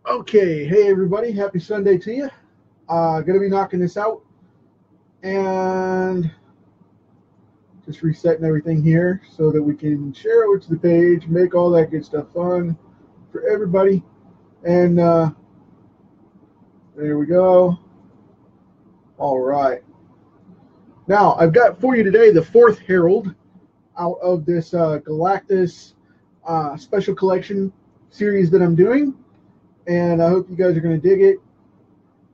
Okay, hey everybody, happy Sunday to you. Gonna be knocking this out and just resetting everything here so that we can share over to the page, make all that good stuff fun for everybody. And there we go. All right. Now, I've got for you today the fourth Herald out of this Galactus special collection series that I'm doing. And I hope you guys are going to dig it.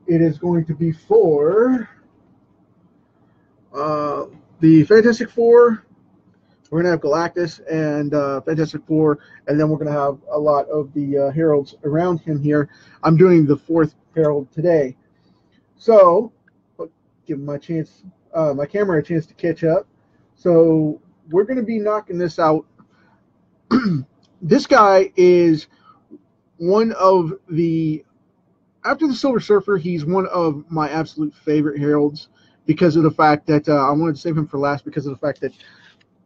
It is going to be for the Fantastic Four. We're going to have Galactus and Fantastic Four, and then we're going to have a lot of the heralds around him here. I'm doing the fourth herald today. So, I'll give my camera a chance to catch up. So, we're going to be knocking this out. This guy is one of after the Silver Surfer, he's one of my absolute favorite heralds because of the fact that I wanted to save him for last because of the fact that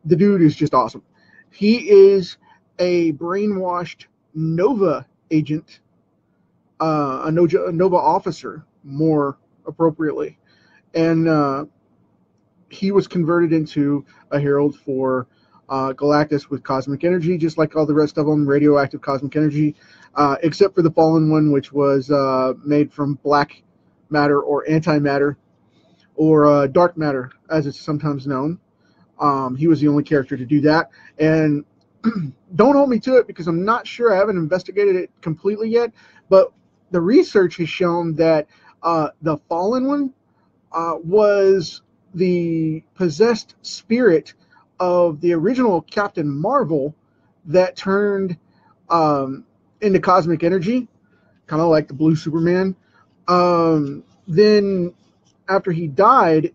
the dude is just awesome. He is a brainwashed Nova agent, a Nova officer, more appropriately. And he was converted into a herald for Galactus with cosmic energy, just like all the rest of them, radioactive cosmic energy, except for the fallen one, which was made from black matter or antimatter or dark matter, as it's sometimes known. He was the only character to do that. And don't hold me to it because I'm not sure. I haven't investigated it completely yet. But the research has shown that the fallen one was the possessed spirit of the original Captain Marvel that turned into cosmic energy, kind of like the blue Superman. Then after he died,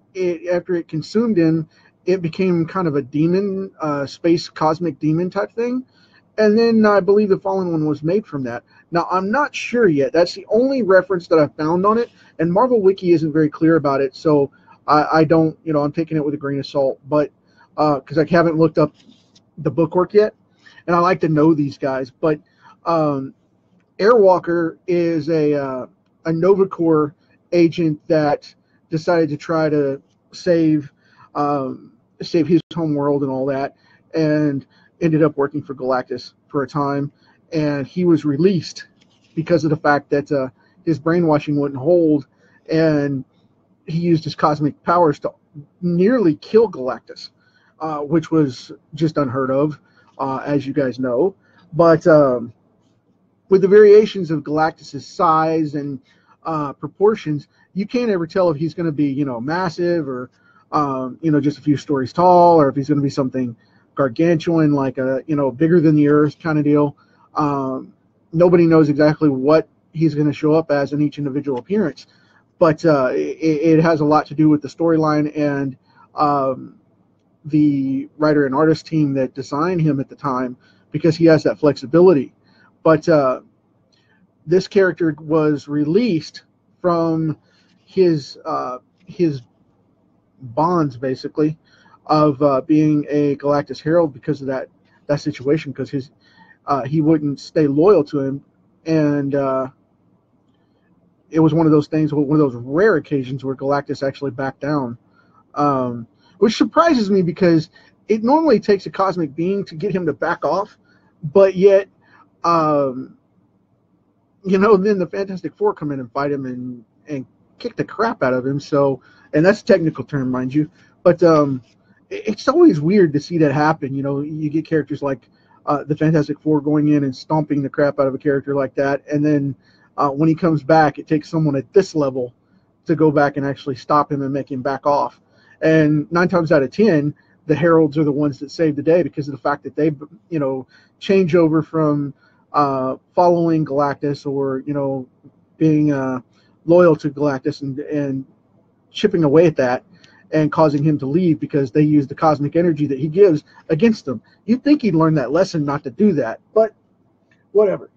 after it consumed him, it became kind of a demon, space cosmic demon type thing. And then I believe the fallen one was made from that. Now, I'm not sure yet. That's the only reference that I found on it. And Marvel Wiki isn't very clear about it. So I don't, I'm taking it with a grain of salt. But because I haven't looked up the bookwork yet. And I like to know these guys. But AirWalker is a Nova Corps agent that decided to try to save his home world and all that, and ended up working for Galactus for a time. And he was released because of the fact that his brainwashing wouldn't hold, and he used his cosmic powers to nearly kill Galactus, which was just unheard of, as you guys know. But with the variations of Galactus's size and proportions, you can't ever tell if he's going to be, massive or just a few stories tall, or if he's going to be something gargantuan, like bigger than the Earth kind of deal. Nobody knows exactly what he's going to show up as in each individual appearance, but it has a lot to do with the storyline and the writer and artist team that designed him at the time, because he has that flexibility. But this character was released from his bonds, basically, of being a Galactus Herald because of that situation, because he wouldn't stay loyal to him. And it was one of those things, one of those rare occasions where Galactus actually backed down, which surprises me because it normally takes a cosmic being to get him to back off, but yet then the Fantastic Four come in and fight him and kick the crap out of him. So, and that's a technical term, mind you, but it's always weird to see that happen. You get characters like the Fantastic Four going in and stomping the crap out of a character like that, and then when he comes back, it takes someone at this level to go back and actually stop him and make him back off. And 9 times out of 10, the Heralds are the ones that save the day because of the fact that they, change over from following Galactus or being loyal to Galactus and chipping away at that and causing him to leave because they use the cosmic energy that he gives against them. You'd think he'd learn that lesson not to do that, but whatever.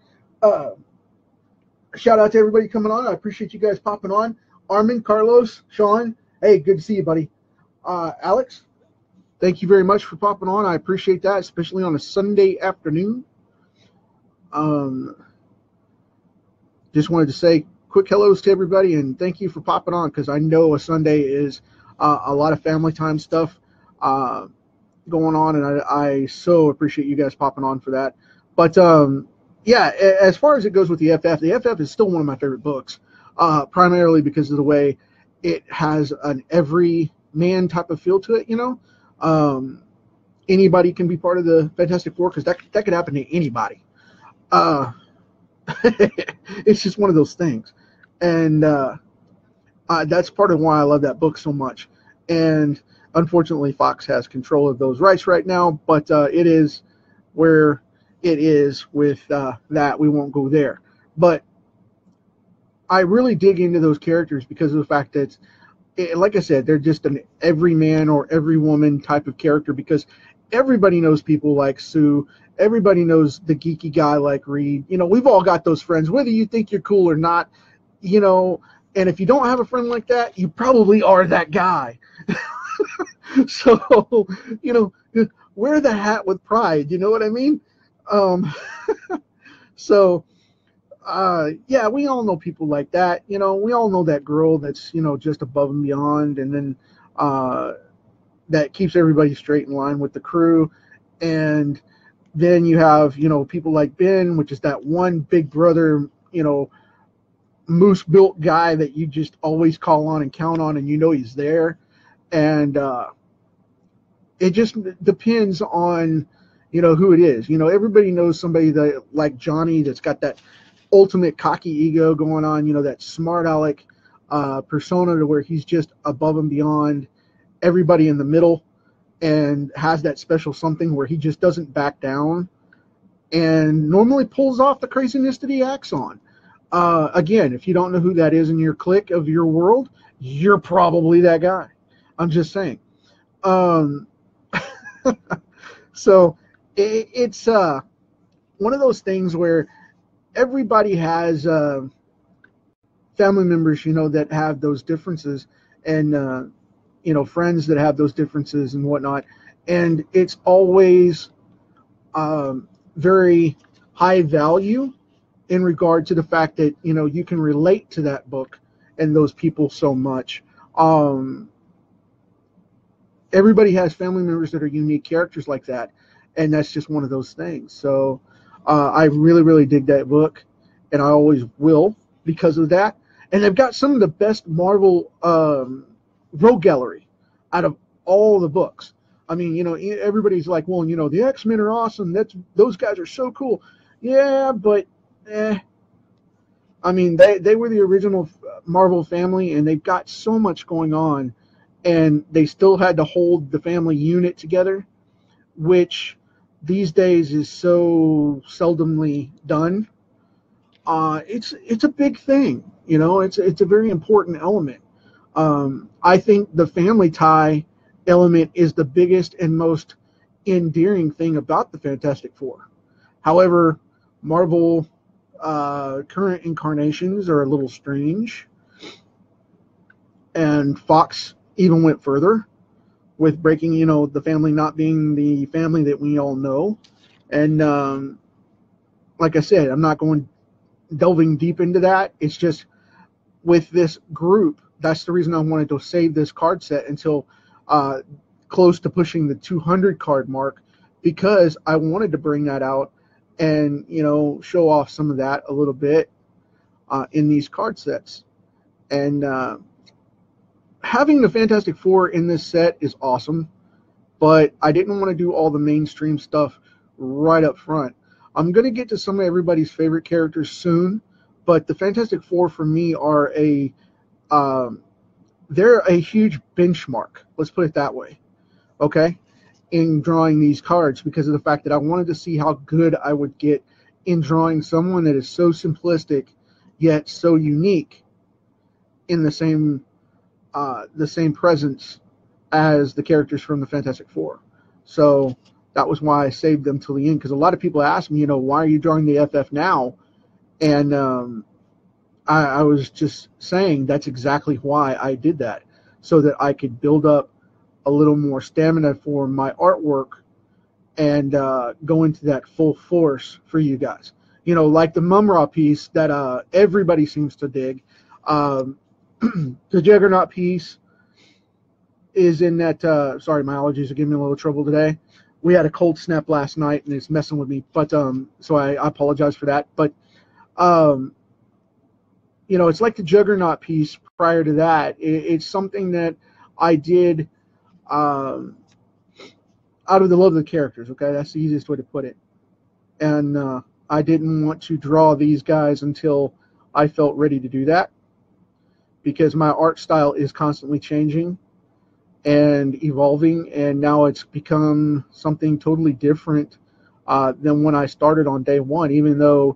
Shout out to everybody coming on. I appreciate you guys popping on. Armin, Carlos, Sean, hey, good to see you, buddy. Alex, thank you very much for popping on. I appreciate that, especially on a Sunday afternoon. just wanted to say quick hellos to everybody and thank you for popping on, because I know a Sunday is a lot of family time stuff going on, and I so appreciate you guys popping on for that. But yeah, as far as it goes with the FF is still one of my favorite books, primarily because of the way it has an every man type of feel to it. Anybody can be part of the Fantastic Four, because that could happen to anybody. It's just one of those things, and that's part of why I love that book so much. And unfortunately, Fox has control of those rights right now, but it is where it is with that. We won't go there. But I really dig into those characters because of the fact that, like I said, they're just an every man or every woman type of character, because everybody knows people like Sue. Everybody knows the geeky guy like Reed. We've all got those friends, whether you think you're cool or not, and if you don't have a friend like that, you probably are that guy. So, wear the hat with pride. You know what I mean? So, yeah, we all know people like that. We all know that girl that's, just above and beyond, and then that keeps everybody straight in line with the crew. And then you have, people like Ben, which is that one big brother, moose built guy that you just always call on and count on, and he's there. And it just depends on, who it is. Everybody knows somebody that like Johnny that's got that ultimate cocky ego going on, that smart aleck persona, to where he's just above and beyond everybody in the middle, and has that special something where he just doesn't back down and normally pulls off the craziness that he acts on. Again, if you don't know who that is in your clique of your world, you're probably that guy. I'm just saying. So it's one of those things where everybody has family members, that have those differences, and friends that have those differences and whatnot. And it's always very high value in regard to the fact that, you can relate to that book and those people so much. Everybody has family members that are unique characters like that, and that's just one of those things. So I really, really dig that book, and I always will because of that. And they've got some of the best Marvel rogue gallery out of all the books. I mean, everybody's like, well, the X-Men are awesome. Those guys are so cool. Yeah, but I mean, they were the original Marvel family, and they've got so much going on, and they still had to hold the family unit together, which these days is so seldomly done. It's a big thing, it's a very important element. I think the family tie element is the biggest and most endearing thing about the Fantastic Four. However, Marvel current incarnations are a little strange, and Fox even went further with breaking, the family not being the family that we all know. And like I said, I'm not delving deep into that. It's just with this group, that's the reason I wanted to save this card set until close to pushing the 200 card mark, because I wanted to bring that out and show off some of that a little bit in these card sets. And having the Fantastic Four in this set is awesome, but I didn't want to do all the mainstream stuff right up front. I'm going to get to some of everybody's favorite characters soon, but the Fantastic Four for me are they're a huge benchmark. Let's put it that way. Okay? In drawing these cards, because of the fact that I wanted to see how good I would get in drawing someone that is so simplistic yet so unique in the same presence as the characters from the Fantastic Four. So that was why I saved them till the end, because a lot of people ask me, why are you drawing the FF now? And I was just saying that's exactly why I did that, so that I could build up a little more stamina for my artwork and go into that full force for you guys. you know, like the Mumra piece that everybody seems to dig. The Juggernaut piece is in that. Sorry, my allergies are giving me a little trouble today. We had a cold snap last night and it's messing with me, but so I apologize for that. But you know, it's like the Juggernaut piece prior to that. It's something that I did out of the love of the characters. Okay, that's the easiest way to put it. And I didn't want to draw these guys until I felt ready to do that, because my art style is constantly changing and evolving, and now it's become something totally different than when I started on day one, even though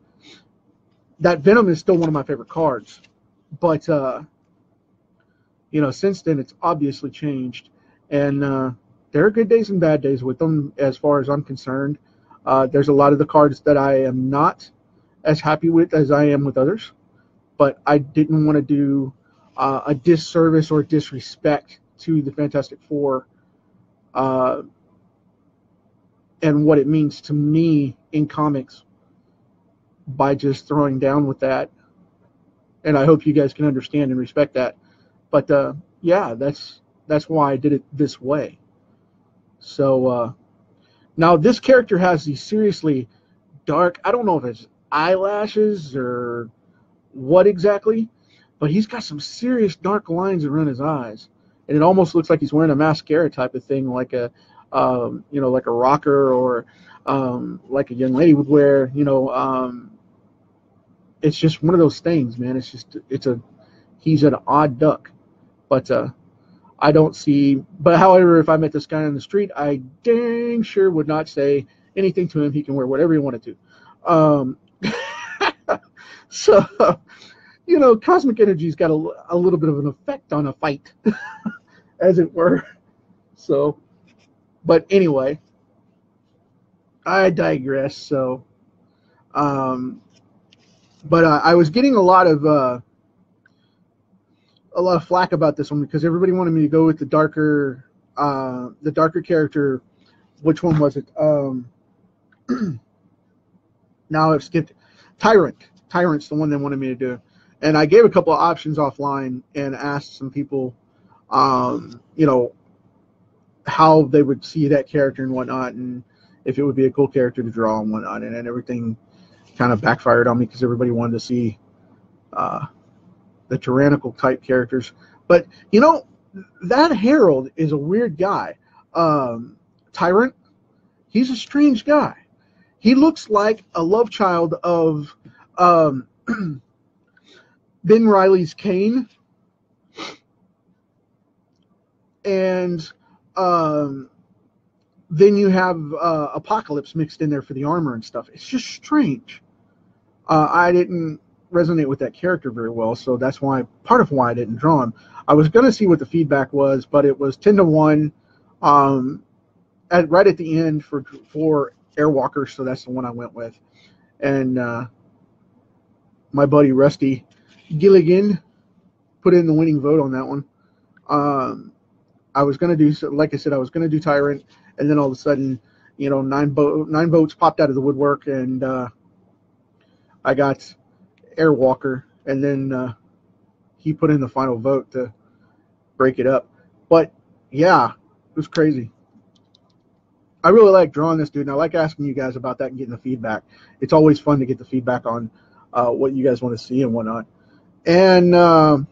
that Venom is still one of my favorite cards. But, you know, since then, it's obviously changed. And there are good days and bad days with them as far as I'm concerned. There's a lot of the cards that I am not as happy with as I am with others. But I didn't want to do a disservice or disrespect to the Fantastic Four and what it means to me in comics by just throwing down with that. And I hope you guys can understand and respect that. But yeah, that's why I did it this way. So now this character has these seriously dark, I don't know if it's eyelashes or what exactly, but he's got some serious dark lines around his eyes, and it almost looks like he's wearing a mascara type of thing, like a you know, like a rocker, or like a young lady would wear. You know, it's just one of those things, man. It's just he's an odd duck, but I don't see. But however, if I met this guy on the street, I dang sure would not say anything to him. He can wear whatever he wanted to. So, you know, cosmic energy's got a little bit of an effect on a fight, as it were. So, but anyway, I digress. So, but I was getting a lot of flack about this one, because everybody wanted me to go with the darker character. Which one was it? Now I've skipped. Tyrant's the one they wanted me to do, and I gave a couple of options offline and asked some people, you know, how they would see that character and whatnot, and if it would be a cool character to draw and whatnot, and then everything kind of backfired on me, because everybody wanted to see the tyrannical type characters. But you know, that Herald is a weird guy. Tyrant, he's a strange guy. He looks like a love child of Ben Reilly's Kane, and then you have Apocalypse mixed in there for the armor and stuff. It's just strange. I didn't resonate with that character very well, so that's why, part of why I didn't draw him. I was going to see what the feedback was, but it was 10-1 right at the end for AirWalker, so that's the one I went with. And my buddy Rusty Gilligan put in the winning vote on that one. I was going to do, like I said, I was going to do Tyrant, and then all of a sudden, you know, 9 votes popped out of the woodwork, and I got AirWalker, and then he put in the final vote to break it up. But yeah, it was crazy. I really like drawing this dude, and I like asking you guys about that and getting the feedback. It's always fun to get the feedback on what you guys want to see and whatnot. And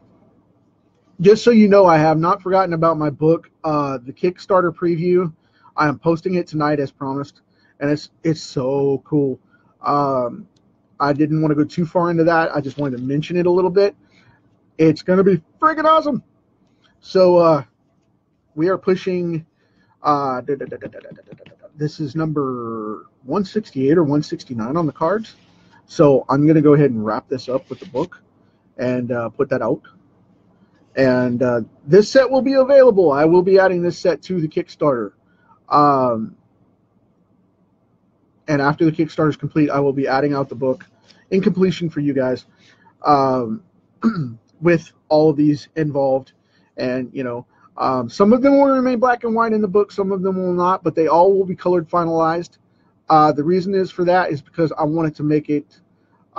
just so you know, I have not forgotten about my book, the Kickstarter preview. I am posting it tonight as promised, and it's so cool. I didn't want to go too far into that. I just wanted to mention it a little bit. It's going to be freaking awesome. So we are pushing, this is number 168 or 169 on the cards. So I'm going to go ahead and wrap this up with the book and put that out. And this set will be available. I will be adding this set to the Kickstarter. And after the Kickstarter is complete, I will be adding out the book in completion for you guys, with all of these involved. And, you know, some of them will remain black and white in the book, some of them will not, but they all will be colored finalized. The reason is for that is because I wanted to make it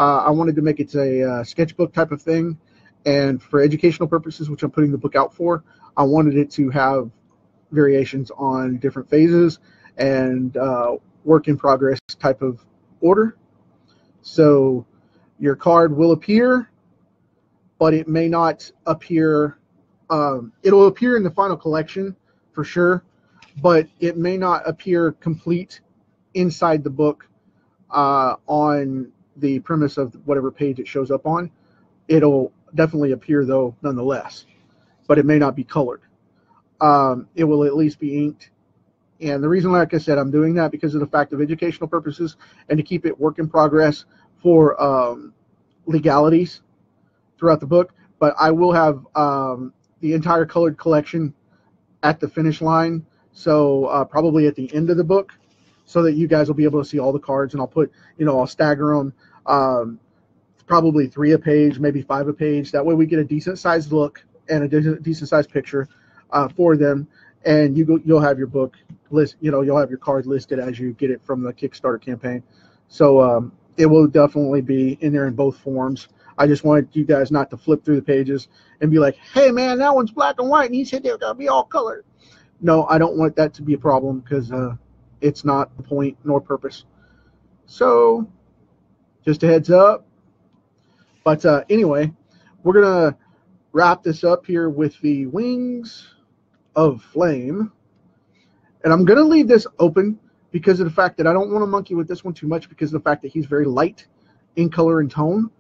I wanted to make it a sketchbook type of thing, and for educational purposes, which I'm putting the book out for, I wanted it to have variations on different phases and work in progress type of order. So your card will appear, but it may not appear. It'll appear in the final collection for sure, but it may not appear complete inside the book on the premise of whatever page it shows up on. It'll definitely appear though nonetheless, but it may not be colored. It will at least be inked. And the reason, like I said, I'm doing that because of the fact of educational purposes and to keep it work in progress for legalities throughout the book. But I will have the entire colored collection at the finish line, so probably at the end of the book, so that you guys will be able to see all the cards. And I'll put, I'll stagger them, probably 3 a page, maybe 5 a page. That way we get a decent sized look and a decent sized picture for them. And you'll have your book list, you'll have your card listed as you get it from the Kickstarter campaign. So it will definitely be in there in both forms. I just wanted you guys not to flip through the pages and be like, hey man, that one's black and white and he said they're gonna be all colored. No, I don't want that to be a problem, because it's not the point nor purpose. So just a heads up. But anyway, we're gonna wrap this up here with the Wings of Flame, and I'm gonna leave this open because of the fact that I don't want to monkey with this one too much, because of the fact that he's very light in color and tone,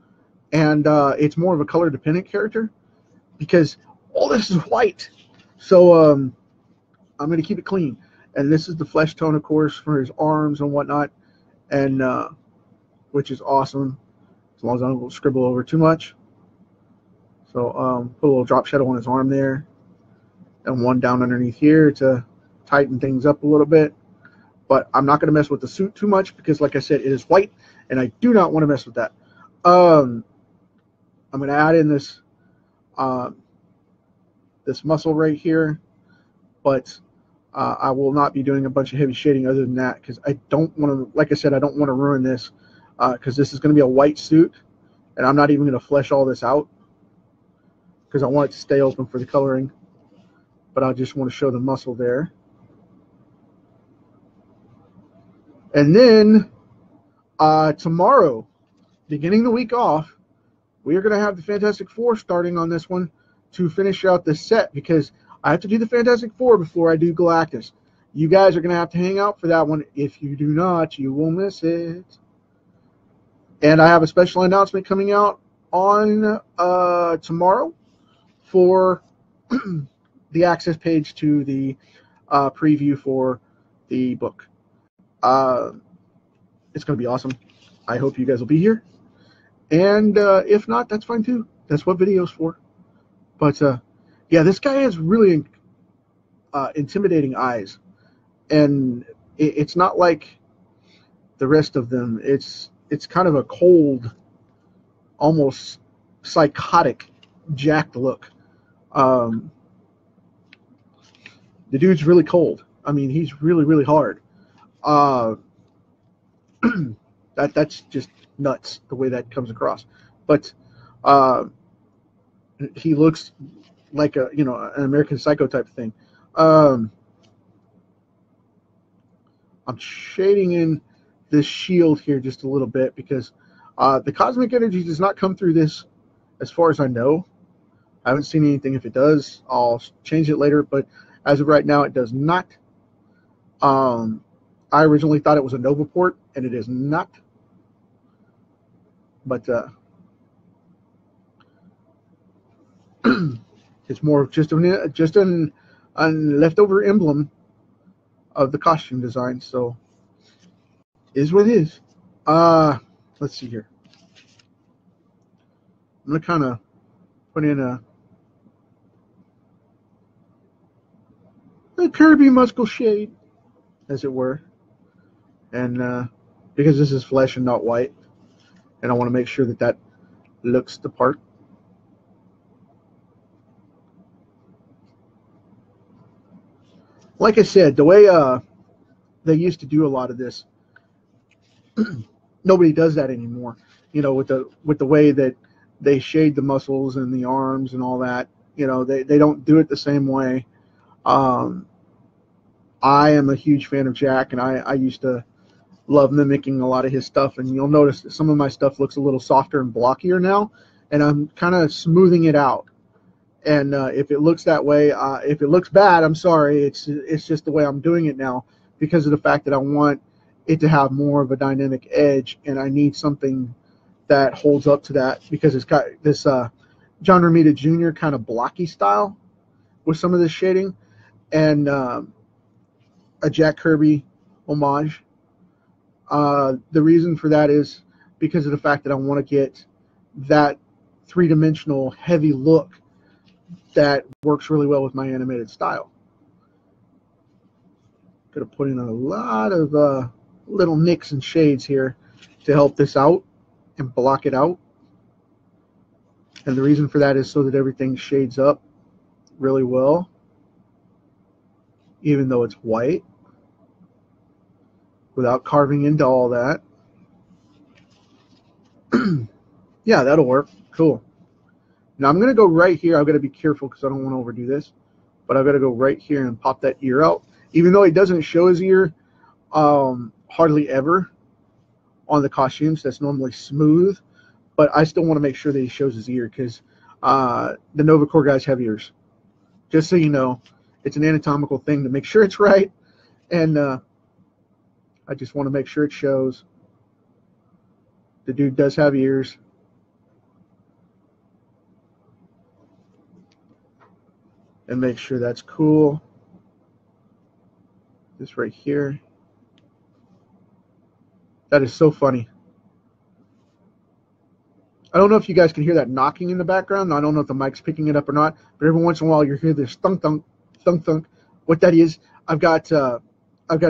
and it's more of a color dependent character because all this is white. So I'm gonna keep it clean, and this is the flesh tone, of course, for his arms and whatnot, and which is awesome as long as I don't scribble over too much. So put a little drop shadow on his arm there, and one down underneath here to tighten things up a little bit. But I'm not going to mess with the suit too much because, like I said, it is white, and I do not want to mess with that. I'm going to add in this this muscle right here, but I will not be doing a bunch of heavy shading other than that, because I don't want to, like I said, I don't want to ruin this, because this is going to be a white suit, and I'm not even going to flesh all this out because I want it to stay open for the coloring. But I just want to show the muscle there. And then tomorrow, beginning the week off, we are going to have the Fantastic Four starting on this one to finish out this set, because I have to do the Fantastic Four before I do Galactus. You guys are going to have to hang out for that one. If you do not, you will miss it. And I have a special announcement coming out on tomorrow for the access page to the preview for the book. It's going to be awesome. I hope you guys will be here. And if not, that's fine too. That's what video's for. But yeah, this guy has really intimidating eyes. And it's not like the rest of them. It's kind of a cold, almost psychotic, jacked look. The dude's really cold. I mean, he's really, really hard. That's just nuts the way that comes across. But he looks like a an American Psycho type of thing. I'm shading in this shield here just a little bit because the cosmic energy does not come through this, as far as I know. I haven't seen anything. If it does, I'll change it later, but as of right now, it does not. I originally thought it was a Nova port, and it is not. But it's more of just a leftover emblem of the costume design. So, is what it is. Let's see here. I'm gonna kind of put in a Kirby muscle shade, as it were, and because this is flesh and not white, and I want to make sure that that looks the part. Like I said, the way they used to do a lot of this, nobody does that anymore. you know, with the way that they shade the muscles and the arms and all that. You know, they don't do it the same way. Um, I am a huge fan of Jack, and I used to love mimicking a lot of his stuff. And you'll notice that some of my stuff looks a little softer and blockier now, and I'm kind of smoothing it out. And if it looks that way, if it looks bad, I'm sorry. It's just the way I'm doing it now because of the fact that I want it to have more of a dynamic edge, and I need something that holds up to that because it's got this John Romita Jr. kind of blocky style with some of this shading, and a Jack Kirby homage. The reason for that is because of the fact that I want to get that three-dimensional heavy look that works really well with my animated style. Could have put in a lot of little nicks and shades here to help this out and block it out. And the reason for that is so that everything shades up really well, even though it's white, without carving into all that. Yeah, that'll work. Cool. Now I'm going to go right here. I've got to be careful because I don't want to overdo this. But I've got to go right here and pop that ear out. Even though it doesn't show his ear hardly ever on the costumes. That's normally smooth. But I still want to make sure that he shows his ear because the Nova Corps guys have ears. Just so you know, it's an anatomical thing to make sure it's right. And I just want to make sure it shows. The dude does have ears. And make sure that's cool. This right here. That is so funny. I don't know if you guys can hear that knocking in the background. I don't know if the mic's picking it up or not. But every once in a while you hear this thunk thunk thunk thunk. What that is, I've got a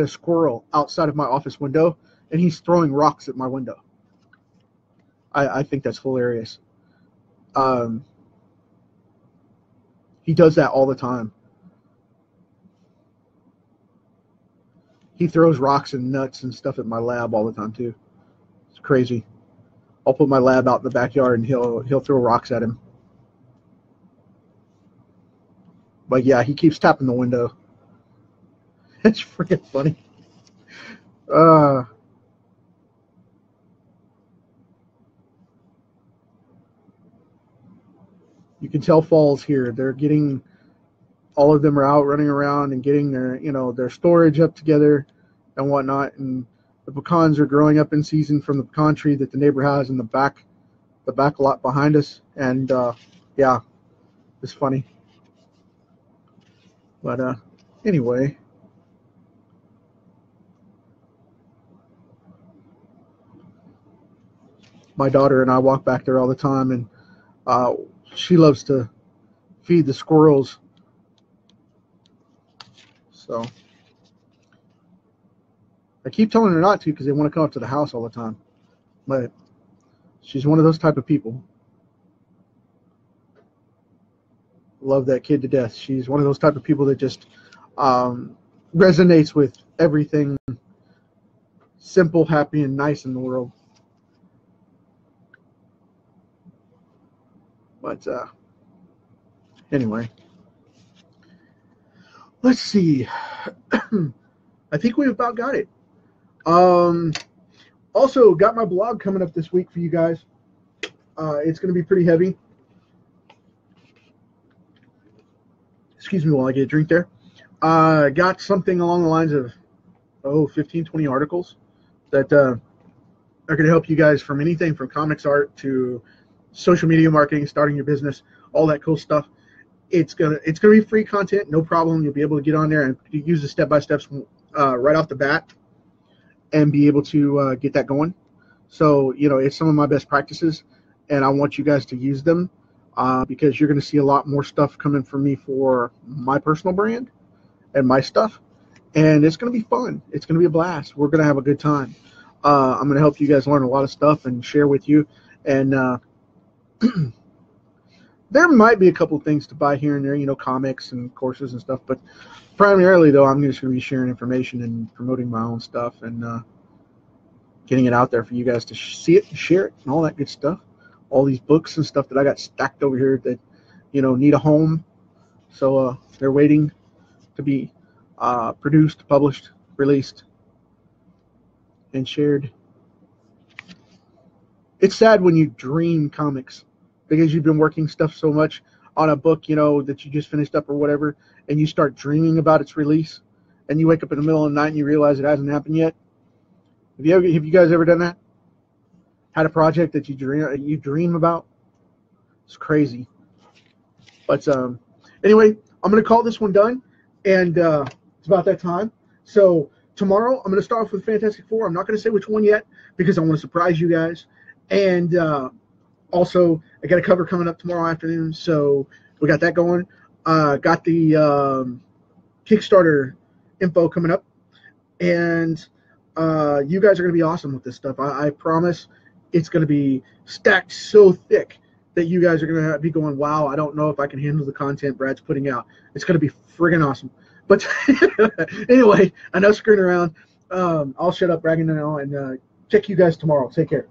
squirrel outside of my office window, and he's throwing rocks at my window. I think that's hilarious. He does that all the time. He throws rocks and nuts and stuff at my lab all the time too. It's crazy. I'll put my lab out in the backyard and he'll throw rocks at him. But yeah, he keeps tapping the window. It's freaking funny. You can tell fall's here. They're getting, all of them are out running around and getting their, you know, their storage up together and whatnot. And the pecans are growing up in season from the pecan tree that the neighbor has in the back lot behind us. And yeah, it's funny. But anyway. My daughter and I walk back there all the time, and she loves to feed the squirrels. So I keep telling her not to because they want to come up to the house all the time. But she's one of those type of people. Love that kid to death. She's one of those type of people that just resonates with everything simple, happy, and nice in the world. But anyway, let's see. I think we've about got it. Also, got my blog coming up this week for you guys. It's going to be pretty heavy. Excuse me while I get a drink there. Got something along the lines of 15, 20 articles that are going to help you guys from anything from comics art to social media marketing, starting your business, all that cool stuff. It's gonna be free content, no problem. You'll be able to get on there and use the step-by-steps right off the bat and be able to get that going. So, you know, it's some of my best practices, and I want you guys to use them because you're going to see a lot more stuff coming from me for my personal brand and my stuff, and it's going to be fun. It's going to be a blast. We're going to have a good time. I'm going to help you guys learn a lot of stuff and share with you, and there might be a couple things to buy here and there, you know, comics and courses and stuff, but primarily, though, I'm just going to be sharing information and promoting my own stuff and getting it out there for you guys to see it and share it and all that good stuff. All these books and stuff that I got stacked over here that, you know, need a home. So they're waiting to be produced, published, released, and shared. It's sad when you dream comics because you've been working stuff so much on a book, you know, that you just finished up or whatever, and you start dreaming about its release, and you wake up in the middle of the night and you realize it hasn't happened yet. Have you guys ever done that? Had a project that you dream about? It's crazy. But anyway, I'm going to call this one done, and it's about that time. So tomorrow I'm going to start off with Fantastic Four. I'm not going to say which one yet because I want to surprise you guys. And also, I got a cover coming up tomorrow afternoon, so we got that going. Got the Kickstarter info coming up, and you guys are going to be awesome with this stuff. I promise it's going to be stacked so thick that you guys are going to be going, wow, I don't know if I can handle the content Brad's putting out. It's going to be friggin' awesome. But anyway, enough screwing around. I'll shut up bragging now and check you guys tomorrow. Take care.